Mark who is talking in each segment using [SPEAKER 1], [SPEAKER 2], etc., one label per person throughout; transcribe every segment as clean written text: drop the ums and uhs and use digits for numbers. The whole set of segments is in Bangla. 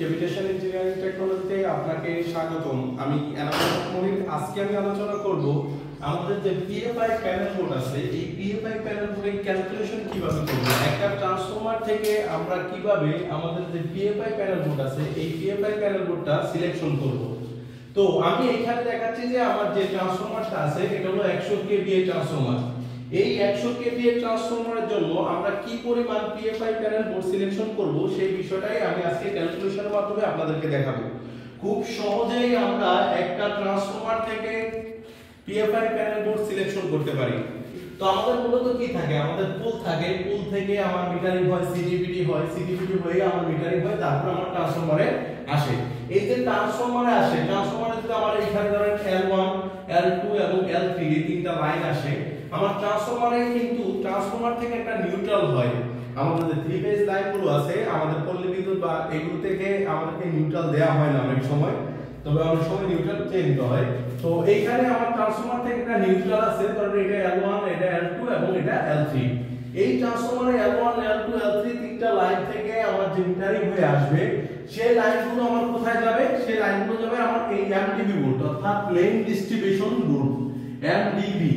[SPEAKER 1] কেভিটেশন ইঞ্জিনিয়ারিং টেকনোলজিতে আপনাকে স্বাগতম। আমি এনামুল মনির। আজকে আমি আলোচনা করব আমাদের যে পিএফআই প্যানেল বোর্ড আছে, এই পিএফআই প্যানেল বোর্ডের ক্যালকুলেশন কিভাবে করব। একটা ট্রান্সফরমার থেকে আমরা কিভাবে আমাদের যে পিএফআই প্যানেল বোর্ড আছে, এই পিএফআই প্যানেল বোর্ডটা সিলেকশন করব। তো আমি এখানে দেখাচ্ছি যে আমার যে ট্রান্সফরমারটা আছে এটা হলো 100 কেভিএ ট্রান্সফরমার। এই 100 কেভিএ ট্রান্সফরমারের জন্য আমরা কি পরিমাণ পিএফআই প্যানেল বোর্ড সিলেকশন করব সেই বিষয়টাই আমি আজকে ক্যালকুলেশনের মাধ্যমে আপনাদেরকে দেখাবো। খুব সহজেই আমরা একটা ট্রান্সফরমার থেকে পিএফআই প্যানেল বোর্ড সিলেকশন করতে পারি। তো আমাদের মূলত কি থাকে, আমাদের পুল থাকে, পুল থেকে আমার মিটারিং হয়, সিডিপিডি হয়, সিডিপিডি হয়ে আমার মিটারিং হয়, তারপর আমার ট্রান্সফরমারে আসে। এই যে ট্রান্সফরমারে আসে, ট্রান্সফরমারে যদি আমার এখানে ধরেন L1 L2 এবং L3 এই তিনটা লাইন আসে, আমার ট্রান্সফরমারে কিন্তু ট্রান্সফরমার থেকে একটা নিউট্রাল হয়। আমাদের যে থ্রি ফেজ লাইনগুলো আছে, আমাদের পল্লী বিদ্যুৎ বা এগুলো থেকে আমাদেরকে নিউট্রাল দেওয়া হয় না অনেক সময়, তবে অনেক সময় নিউট্রাল চেঞ্জ হয়। তো এইখানে আমার ট্রান্সফরমার থেকে একটা নিউট্রাল আছে, কারণ এটা L1, এটা L2 এবং এটা L3। এই ট্রান্সফরমারে L1 L2 L3 তিনটা লাইন থেকে আমার যে মিটারিং হয়ে আসবে, সেই লাইনগুলো আমার কোথায় যাবে? সেই লাইনগুলো যাবে আমার এই এমডিবি বোর্ড, অর্থাৎ main distribution board. MDB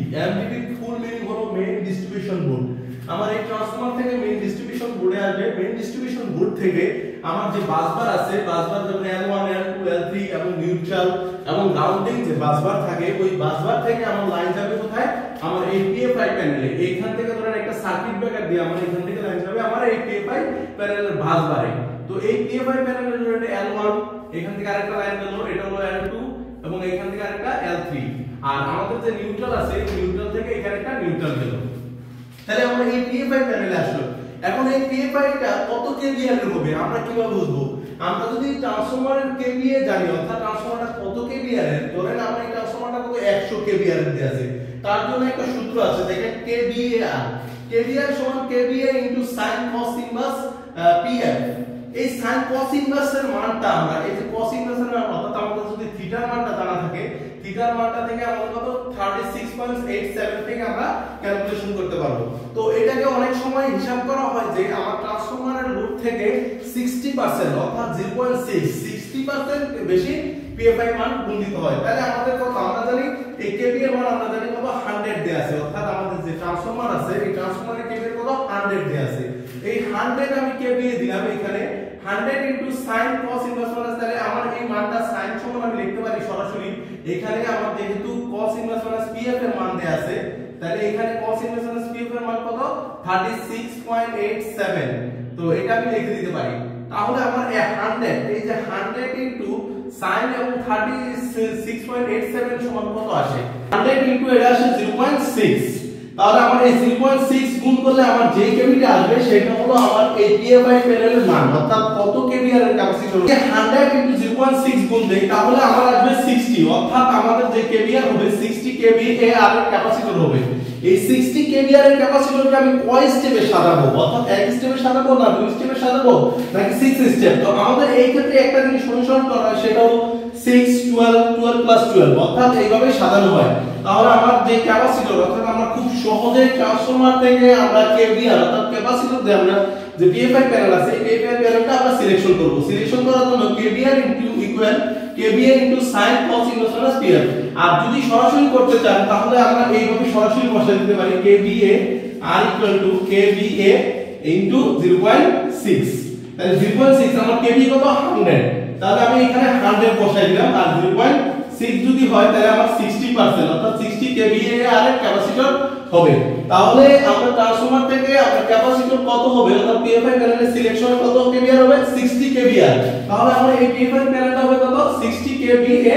[SPEAKER 1] full meaning হলো মেইন ডিস্ট্রিবিউশন বোর্ড। আমার এই ট্রান্সফরমার থেকে মেইন ডিস্ট্রিবিউশন বোর্ডে আসবে। মেইন ডিস্ট্রিবিউশন বোর্ড থেকে আমার যে বাসবার আছে, বাসবার যেমন L1 L2 L3 এবং নিউট্রাল এবং গ্রাউন্ডিং যে বাসবার থাকে, ওই বাসবার থেকে আমার লাইন যাবে কোথায়? আমার এই পিএফআই প্যানেলে। এইখান থেকে ধরেন একটা সার্কিট ব্রেকার দিয়ে আমার এখান থেকে লাইন যাবে আমার এই পিএফআই প্যানেলের বাসবারে। তো এই পিএফআই প্যানেলের জন্য L1, এখান থেকে আরেকটা লাইন গেল, এটা হলো L2 এবং এখান থেকে আরেকটা L3। আর আমাদের যে নিউট্রাল আছে, নিউট্রাল থেকে এখানে একটা নিউট্রাল গেল। তাহলে আমরা এই পিএফআই প্যানেলে আসলো। এখন এই পিএফআইটা কত কেভিএর হবে আমরা কিভাবে বুঝবো? আমরা যদি ট্রান্সফরমারের কেভিএ জানি, অর্থাৎ ট্রান্সফরমারটা কত কেভিএর, ধরেন আমরা এই ট্রান্সফরমারটা কত 100 কেভিএর দিয়ে আছে, তার জন্য একটা সূত্র আছে, দেখেন কেভিএআর। কেভিএর সমান KVA into sin cos inverse PF. এই sin cos ইনভার্স এর মানটা আমরা, এই যে cos ইনভার্স এর মান, অর্থাৎ আমাদের যদি থিটার মানটা জানা থাকে, থিটার মানটা থেকে আমরা কত 36.87 থেকে আমরা ক্যালকুলেশন করতে পারবো। তো এটাকে অনেক সময় হিসাব করা হয় যে আমার ট্রান্সফরমারের লোড থেকে 60% অর্থাৎ 0.6 বেশি পিএফআই মান গুণ দিতে হয়। তাহলে আমাদের কত আমরা জানি, এই কেভিএ মান আমরা জানি কত 100 দেয়া আছে, অর্থাৎ আমাদের যে ট্রান্সফরমার আছে এই ট্রান্সফরমারের কেভিএ কত 100 দেয়া আছে। এই 100 আমি কেভিএ দিলাম এখানে 100 into sin cos inverse minus, তাহলে আমার এই মানটা sin সমান আমি লিখতে পারি সরাসরি। এখানে আমার যেহেতু cos ইনভার্স মাইনাস pf এর মান দেয়া আছে, তাহলে এখানে cos ইনভার্স মাইনাস pf এর মান কত 36.87। তো এটা আমি লিখে দিতে পারি। তাহলে আমার 100, এই যে 100 ইনটু sin এবং 36.87 সমান কত আসে? 100 ইনটু এটা আসে 0.6। তাহলে আমার এই 0.6 গুণ করলে আমার যে কেভিটা আসবে সেটা হলো আমার এই পিএফআই প্যানেলের মান, অর্থাৎ কত কেভিআর এর ক্যাপাসিটর। 100 ইনটু 0.6 গুণ দেই, তাহলে আমার আসবে 60, অর্থাৎ আমাদের যে কেভিআর হবে 60 কেভিএআর এর ক্যাপাসিটর হবে। এই 60 কেভিআর এর ক্যাপাসিটরকে আমি কয় স্টেপে সাজাবো, অর্থাৎ এক স্টেপে সাজাবো না দুই স্টেপে সাজাবো নাকি 6 স্টেপ? তো আমাদের এই ক্ষেত্রে একটা জিনিস অনুসরণ করা হয়, সেটা হলো 6 12 12 প্লাস 12, অর্থাৎ এইভাবে সাজানো হয়। তাহলে আমার যে ক্যাপাসিটর, অর্থাৎ আমরা খুব সহজে ট্রান্সফরমার থেকে আমরা কেভিআর অর্থাৎ ক্যাপাসিটর দিয়ে আমরা যে পিএফআই প্যানেল আছে, এই পিএফআই প্যানেলটা আমরা সিলেকশন করব। সিলেকশন করার জন্য KVR equal KVR sin cos inverse minus PF. আর যদি সরাসরি করতে চান তাহলে আমরা এইভাবে সরাসরি বসাই দিতে পারি, KVA R equal to KVA into 0.6। তাহলে 0.6 আমার কেভি কত 100, তাহলে আমি এখানে 100 বসাই দিলাম। আর 0.6 যদি হয় তাহলে আমার 60%, অর্থাৎ 60 কেভিএ আর এর ক্যাপাসিটর হবে। তাহলে আমরা ট্রান্সফরমার থেকে আপনার ক্যাপাসিটর কত হবে, অর্থাৎ পিএফআই প্যানেলের সিলেকশন কত কেভিআর হবে 60 কেভিআর। তাহলে আমরা এই পিএফআই প্যানেলটা হবে কত 60 কেভিএ।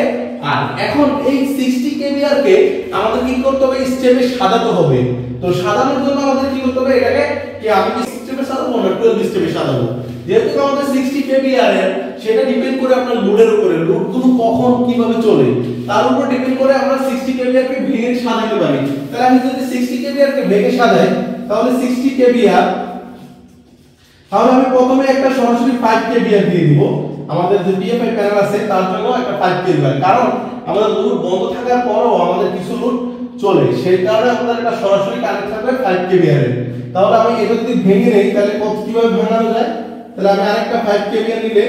[SPEAKER 1] আর এখন এই 60 কেভিআর কে আমাদের কি করতে হবে, স্টেপে সাজাতে হবে। তো সাজানোর জন্য আমাদের কি করতে হবে, এটাকে কি আমি কি স্টেপে সাজাবো না 12 স্টেপে সাজাবো? যেহেতু আমাদের 60 কেভিআর এর, সেটা ডিপেন্ড করে আপনার লোডের উপরে, লোডগুলো কখন কিভাবে চলে তার উপর ডিপেন্ড করে আমরা 60 কেভিআর কে ভেঙে সাজাতে পারি। তাহলে আমি যদি 60 কেভিআর কে ভেঙে সাজাই, তাহলে 60 কেভিআর, তাহলে আমি প্রথমে একটা সরাসরি 5 কেভিআর দিয়ে দিব। আমাদের যে পিএফআই প্যানেল আছে তার জন্য একটা 5 কেভিআর, কারণ আমাদের লোড বন্ধ থাকার পরও আমাদের কিছু লোড চলে, সেই কারণে আমাদের একটা সরাসরি কানেক্ট থাকবে 5 কেভিআর এর। তাহলে আমি এটা যদি ভেঙে নেই তাহলে কিভাবে ভাঙানো যায়? তাহলে আমি আরেকটা 5 কেভিআর নিলে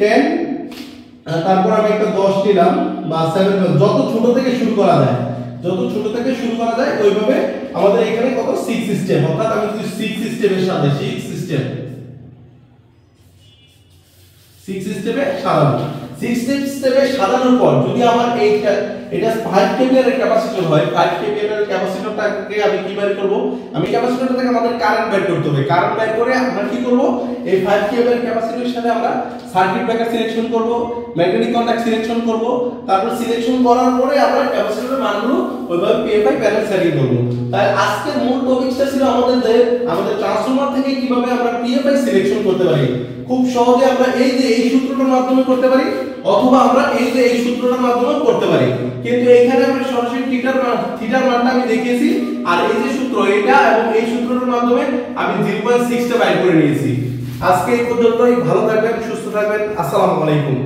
[SPEAKER 1] 10 তারপর আমি একটা 10 নিলাম বা 7 যত ছোট থেকে শুরু করা যায়, যত ছোট থেকে শুরু করা যায় ওইভাবে আমাদের এখানে কত 6 সিস্টেম, অর্থাৎ আমি যদি 6 সিস্টেমের সাথে 6 সিস্টেমে সাজাবো। 6 সিস্টেমে সাজানোর পর যদি আমার এটা 5 কেভিআর এর ক্যাপাসিটর হয়, 5 কেভিআর এর ক্যাপাসিটরটাকে আমি কি বের করব, আমি ক্যাপাসিটরটা থেকে আমাদের কারেন্ট বের করতে হবে। কারেন্ট বের করে আমরা কি করব, এই 5 কেভিআর এর ক্যাপাসিটরের সাথে আমরা সার্কিট ব্রেকার সিলেকশন করব, ম্যাগনেটিক কন্টাক্ট সিলেকশন করব, তারপর সিলেকশন করার পরে আমরা ক্যাপাসিটরের মানগুলো ওইভাবে পিএফআই প্যানেল সেটিং করব। তাই আজকের মূল টপিকটা ছিল আমাদের ট্রান্সফরমার থেকে কিভাবে আমরা পিএফআই সিলেকশন করতে পারি। খুব সহজে আমরা এই যে এই সূত্রটার মাধ্যমে করতে পারি, অথবা আমরা এই যে এই সূত্রটার মাধ্যমে করতে পারি। কিন্তু এইখানে আমরা সরাসরি থিটার মানটা আমি দেখিয়েছি, আর এই যে সূত্র এটা এবং এই সূত্রটার মাধ্যমে আমি 0.6 টা বাইর করে নিয়েছি। আজকে এই পর্যন্তই। ভালো থাকবেন, সুস্থ থাকবেন। আসসালামু আলাইকুম।